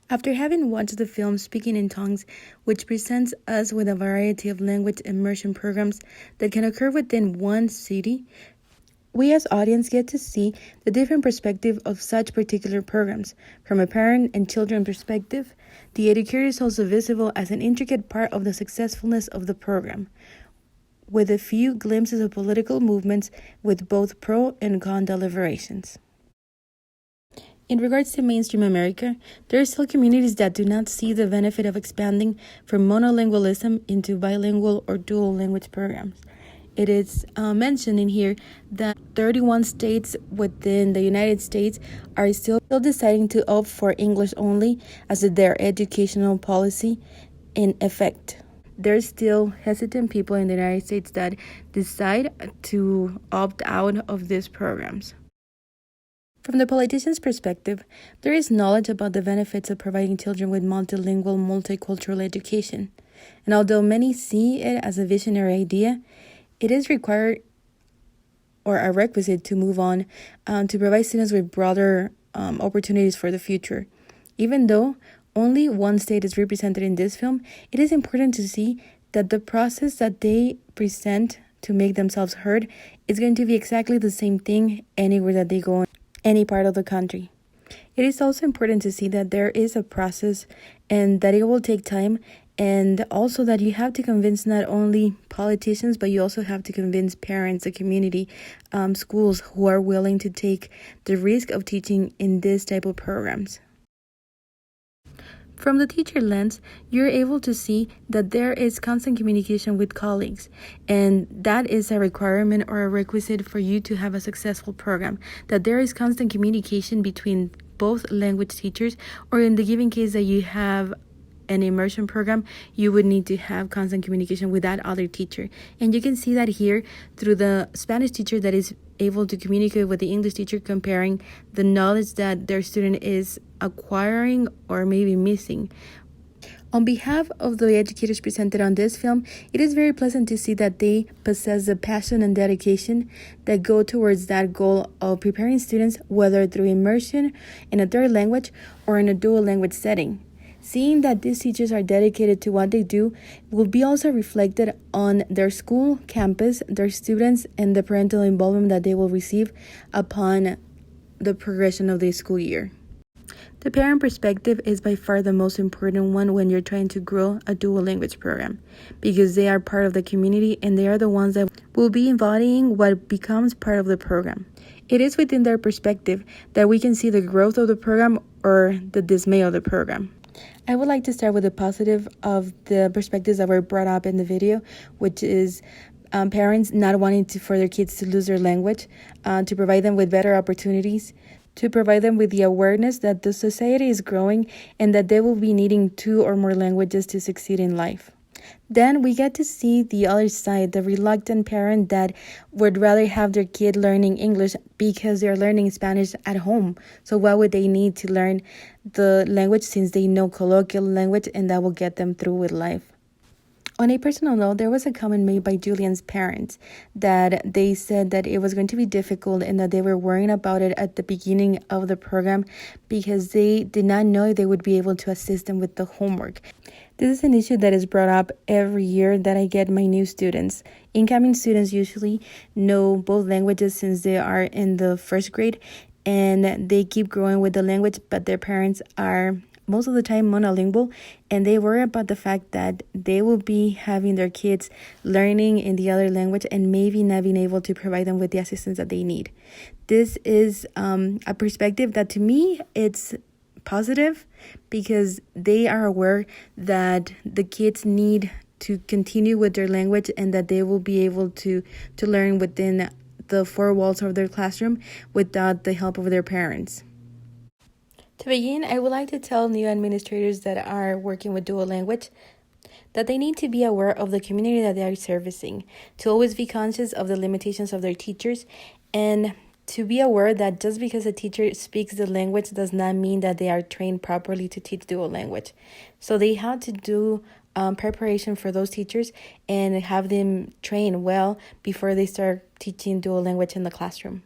After having watched the film Speaking in Tongues, which presents us with a variety of language immersion programs that can occur within one city, we as audience get to see the different perspective of such particular programs. From a parent and children perspective, the educator is also visible as an intricate part of the successfulness of the program, with a few glimpses of political movements with both pro and con deliberations. In regards to mainstream America, there are still communities that do not see the benefit of expanding from monolingualism into bilingual or dual language programs. It is mentioned in here that 31 states within the United States are still deciding to opt for English only as their educational policy in effect. There's still hesitant people in the United States that decide to opt out of these programs. From the politician's perspective, there is knowledge about the benefits of providing children with multilingual, multicultural education. And although many see it as a visionary idea, it is required or a requisite to move on to provide students with broader opportunities for the future. Even though only one state is represented in this film, it is important to see that the process that they present to make themselves heard is going to be exactly the same thing anywhere that they go in any part of the country. It is also important to see that there is a process and that it will take time, and also that you have to convince not only politicians, but you also have to convince parents, the community, schools who are willing to take the risk of teaching in this type of programs. From the teacher lens, you're able to see that there is constant communication with colleagues, and that is a requirement or a requisite for you to have a successful program, that there is constant communication between both language teachers, or in the given case that you have an immersion program, you would need to have constant communication with that other teacher. And you can see that here through the Spanish teacher that is able to communicate with the English teacher, comparing the knowledge that their student is acquiring or maybe missing. On behalf of the educators presented on this film, it is very pleasant to see that they possess the passion and dedication that go towards that goal of preparing students, whether through immersion in a third language or in a dual language setting. Seeing that these teachers are dedicated to what they do will be also reflected on their school, campus, their students, and the parental involvement that they will receive upon the progression of the school year. The parent perspective is by far the most important one when you're trying to grow a dual language program, because they are part of the community and they are the ones that will be embodying what becomes part of the program. It is within their perspective that we can see the growth of the program or the dismay of the program. I would like to start with the positive of the perspectives that were brought up in the video, which is parents not wanting for their kids to lose their language, to provide them with better opportunities, to provide them with the awareness that the society is growing and that they will be needing 2 or more languages to succeed in life. Then we get to see the other side, the reluctant parent that would rather have their kid learning English because they're learning Spanish at home. So why would they need to learn the language since they know colloquial language and that will get them through with life? On a personal note, there was a comment made by Julian's parents that they said that it was going to be difficult and that they were worrying about it at the beginning of the program because they did not know if they would be able to assist them with the homework. This is an issue that is brought up every year that I get my new students. Incoming students usually know both languages since they are in the first grade, and they keep growing with the language, but their parents are most of the time monolingual, and they worry about the fact that they will be having their kids learning in the other language and maybe not being able to provide them with the assistance that they need. This is a perspective that to me it's positive because they are aware that the kids need to continue with their language and that they will be able to learn within the 4 walls of their classroom without the help of their parents. To begin, I would like to tell new administrators that are working with dual language that they need to be aware of the community that they are servicing, to always be conscious of the limitations of their teachers, and to be aware that just because a teacher speaks the language does not mean that they are trained properly to teach dual language. So they have to do preparation for those teachers and have them train well before they start teaching dual language in the classroom.